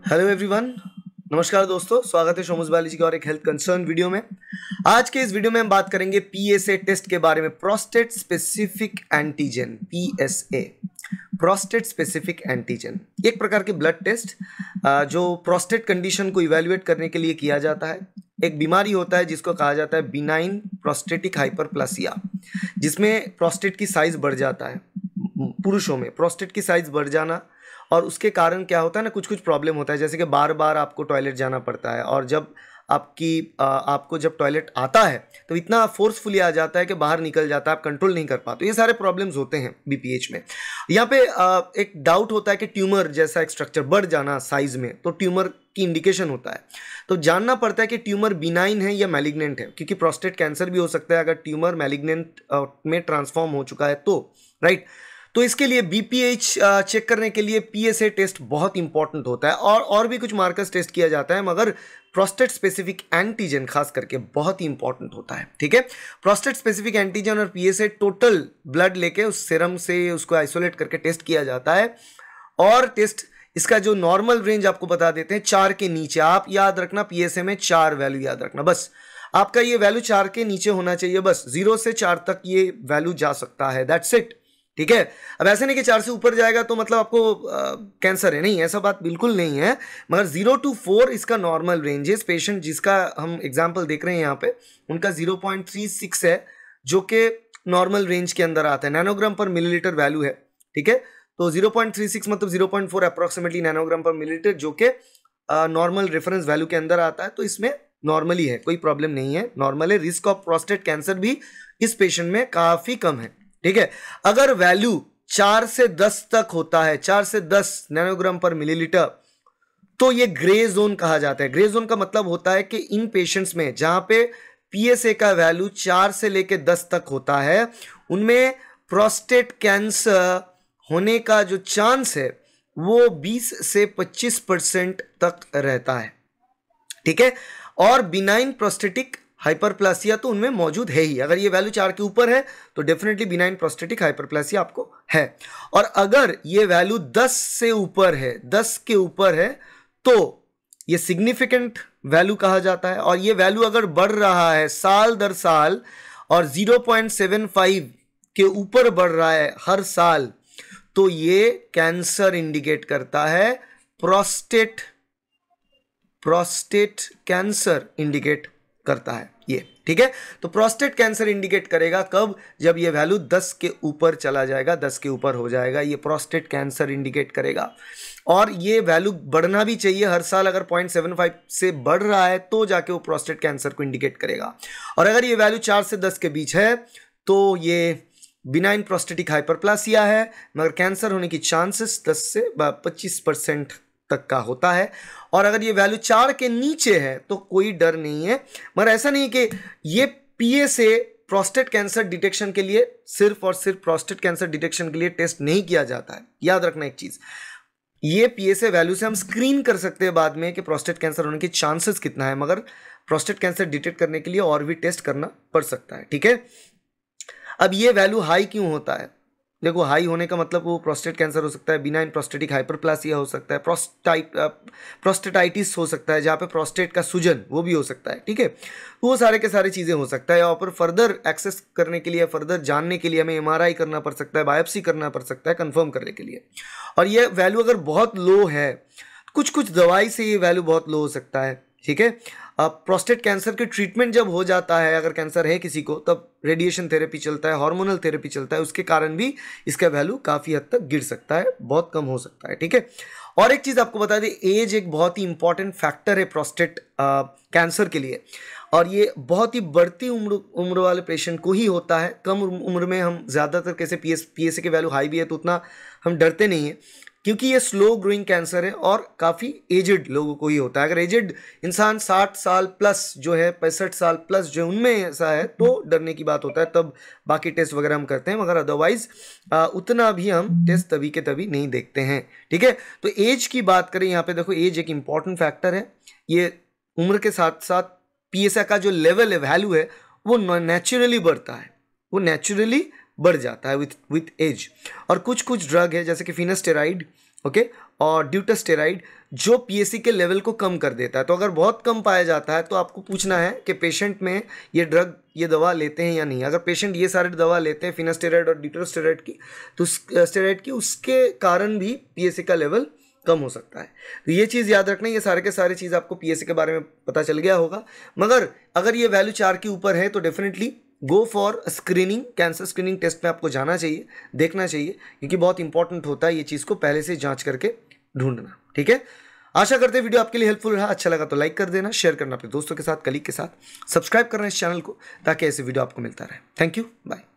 Hello everyone, नमस्कार दोस्तों, स्वागत है शोमुज बायोलॉजी की और एक हेल्थ कंसर्न वीडियो में। आज के इस वीडियो में हम बात करेंगे पीएसए टेस्ट के बारे में, prostate specific antigen, PSA, prostate specific antigen, एक प्रकार के ब्लड टेस्ट जो प्रोस्टेट कंडीशन को इवैल्यूएट करने के लिए किया जाता है। एक बीमारी होता है जिसको कहा जाता है बिनाइन प्रोस्टेटिक हाइपरप्लासिया, जिसमें प्रोस्टेट की साइज बढ़ जाता है। पुरुषों में प्रोस्टेट की साइज बढ़ जाना और उसके कारण क्या होता है ना, कुछ कुछ प्रॉब्लम होता है, जैसे कि बार बार आपको टॉयलेट जाना पड़ता है, और जब आपको जब टॉयलेट आता है तो इतना फोर्सफुली आ जाता है कि बाहर निकल जाता है, आप कंट्रोल नहीं कर पाते। ये सारे प्रॉब्लम्स होते हैं बीपीएच में। यहाँ पे एक डाउट होता है कि ट्यूमर जैसा एक स्ट्रक्चर बढ़ जाना साइज में, तो ट्यूमर की इंडिकेशन होता है। तो जानना पड़ता है कि ट्यूमर बिनाइन है या मैलिग्नेंट है, क्योंकि प्रोस्टेट कैंसर भी हो सकता है अगर ट्यूमर मैलिग्नेंट में ट्रांसफॉर्म हो चुका है तो, राइट। तो इसके लिए बीपीएच चेक करने के लिए पीएसए टेस्ट बहुत इंपॉर्टेंट होता है, और भी कुछ मार्कर्स टेस्ट किया जाता है, मगर प्रोस्टेट स्पेसिफिक एंटीजन खास करके बहुत ही इंपॉर्टेंट होता है। ठीक है, प्रोस्टेट स्पेसिफिक एंटीजन और पीएसए टोटल ब्लड लेके उस सीरम से उसको आइसोलेट करके टेस्ट किया जाता है। और टेस्ट इसका जो नॉर्मल रेंज आपको बता देते हैं 4 के नीचे। आप याद रखना, पीएसए में 4 वैल्यू याद रखना, बस आपका ये वैल्यू 4 के नीचे होना चाहिए, बस 0 से 4 तक ये वैल्यू जा सकता है, दैट्स इट। ठीक है, अब ऐसे नहीं कि 4 से ऊपर जाएगा तो मतलब आपको कैंसर है, नहीं, ऐसा बात बिल्कुल नहीं है। मगर 0 to 4 इसका नॉर्मल रेंज है। पेशेंट जिसका हम एग्जांपल देख रहे हैं यहाँ पे, उनका 0.36 है, जो कि नॉर्मल रेंज के अंदर आता है। नैनोग्राम पर मिलीलीटर वैल्यू है, ठीक है। तो 0.36 मतलब 0.4 अप्रोक्सीमेटली नैनोग्राम पर मिलीलीटर, जो कि नॉर्मल रेफरेंस वैल्यू के अंदर आता है। तो इसमें नॉर्मली है, कोई प्रॉब्लम नहीं है, नॉर्मल है। रिस्क ऑफ प्रोस्टेट कैंसर भी इस पेशेंट में काफी कम है। ठीक है, अगर वैल्यू 4 से 10 तक होता है, 4 से 10 नैनोग्राम पर मिलीलीटर, तो ये ग्रे जोन कहा जाता है। ग्रे जोन का मतलब होता है कि इन पेशेंट्स में जहां पे पीएसए का वैल्यू 4 से लेकर 10 तक होता है, उनमें प्रोस्टेट कैंसर होने का जो चांस है वो 20 से 25% तक रहता है। ठीक है, और बिनाइन प्रोस्टेटिक हाइपरप्लासिया तो उनमें मौजूद है ही। अगर ये वैल्यू 4 के ऊपर है तो डेफिनेटली बिनाइन प्रोस्टेटिक हाइपरप्लासिया आपको है। और अगर ये वैल्यू 10 से ऊपर है, 10 के ऊपर है, तो ये सिग्निफिकेंट वैल्यू कहा जाता है। और ये वैल्यू अगर बढ़ रहा है साल दर साल और 0.75 के ऊपर बढ़ रहा है हर साल, तो ये कैंसर इंडिकेट करता है, प्रोस्टेट कैंसर इंडिकेट करता है ये। ठीक है, तो प्रोस्टेट कैंसर इंडिकेट करेगा कब? जब ये वैल्यू 10 के ऊपर चला जाएगा, 10 के ऊपर हो जाएगा, ये प्रोस्टेट कैंसर इंडिकेट करेगा। और ये वैल्यू बढ़ना भी चाहिए हर साल। अगर 0.75 से बढ़ रहा है तो जाके वो प्रोस्टेट कैंसर को इंडिकेट करेगा। और अगर ये वैल्यू 4 से 10 के बीच है तो ये बिनाइन प्रोस्टेटिक हाइपरप्लासिया है, मगर कैंसर होने की चांसेस 10 से 25% तक का होता है। और अगर ये वैल्यू 4 के नीचे है तो कोई डर नहीं है। मगर ऐसा नहीं कि ये पीएसए प्रोस्टेट कैंसर डिटेक्शन के लिए सिर्फ और सिर्फ प्रोस्टेट कैंसर डिटेक्शन के लिए टेस्ट नहीं किया जाता है। याद रखना एक चीज, ये पीएसए वैल्यू से हम स्क्रीन कर सकते हैं बाद में कि प्रोस्टेट कैंसर होने की चांसेस कितना है, मगर प्रोस्टेट कैंसर डिटेक्ट करने के लिए और भी टेस्ट करना पड़ सकता है। ठीक है, अब ये वैल्यू हाई क्यों होता है? देखो, हाई होने का मतलब वो प्रोस्टेट कैंसर हो सकता है, बिनाइन प्रोस्टेटिक हाइपरप्लासिया हो सकता है, प्रोस्टेटाइटिस हो सकता है, जहाँ पे प्रोस्टेट का सूजन वो भी हो सकता है। ठीक है, वो सारे के सारे चीज़ें हो सकता है। और पर फर्दर एक्सेस करने के लिए, फर्दर जानने के लिए हमें एमआरआई करना पड़ सकता है, बायोप्सी करना पड़ सकता है कंफर्म करने के लिए। और ये वैल्यू अगर बहुत लो है, कुछ कुछ दवाई से ये वैल्यू बहुत लो हो सकता है। ठीक है, अब प्रोस्टेट कैंसर की ट्रीटमेंट जब हो जाता है, अगर कैंसर है किसी को, तब रेडिएशन थेरेपी चलता है, हार्मोनल थेरेपी चलता है, उसके कारण भी इसका वैल्यू काफ़ी हद तक गिर सकता है, बहुत कम हो सकता है। ठीक है, और एक चीज़ आपको बता दें, एज एक बहुत ही इंपॉर्टेंट फैक्टर है प्रोस्टेट कैंसर के लिए। और ये बहुत ही बढ़ती उम्र वाले पेशेंट को ही होता है। कम उम्र में हम ज़्यादातर कैसे पीएसए की वैल्यू हाई भी है तो उतना हम डरते नहीं हैं, क्योंकि ये स्लो ग्रोइंग कैंसर है और काफ़ी एजेड लोगों को ही होता है। अगर एजेड इंसान 60 साल प्लस जो है, 65 साल प्लस जो उनमें ऐसा है, तो डरने की बात होता है, तब बाकी टेस्ट वगैरह हम करते हैं, मगर अदरवाइज उतना भी हम टेस्ट तभी के तभी नहीं देखते हैं। ठीक है, तो एज की बात करें, यहाँ पे देखो एज एक इंपॉर्टेंट फैक्टर है। ये उम्र के साथ साथ पीएसए का जो लेवल है, वैल्यू है, वो नेचुरली बढ़ता है, वो नेचुरली बढ़ जाता है विथ एज। और कुछ कुछ ड्रग है जैसे कि फिनास्टेराइड, ओके, और ड्यूटास्टेराइड, जो पीएसए के लेवल को कम कर देता है। तो अगर बहुत कम पाया जाता है तो आपको पूछना है कि पेशेंट में ये दवा लेते हैं या नहीं। अगर पेशेंट ये सारे दवा लेते हैं फिनास्टेरॉइड और डिक्लोस्टेरॉइड की, तो स्टेरॉइड की, उसके कारण भी पीएसए का लेवल कम हो सकता है। तो ये चीज़ याद रखना, ये सारे के सारे चीज़ आपको पीएसए के बारे में पता चल गया होगा। मगर अगर ये वैल्यू 4 के ऊपर है तो definitely go for screening, cancer screening test में आपको जाना चाहिए, देखना चाहिए, क्योंकि बहुत इंपॉर्टेंट होता है ये चीज़ को पहले से जांच करके ढूंढना। ठीक है, आशा करते हैं वीडियो आपके लिए हेल्पफुल रहा। अच्छा लगा तो लाइक कर देना, शेयर करना अपने दोस्तों के साथ, कलीग के साथ, सब्सक्राइब करना इस चैनल को ताकि ऐसे वीडियो आपको मिलता रहे। Thank you, bye.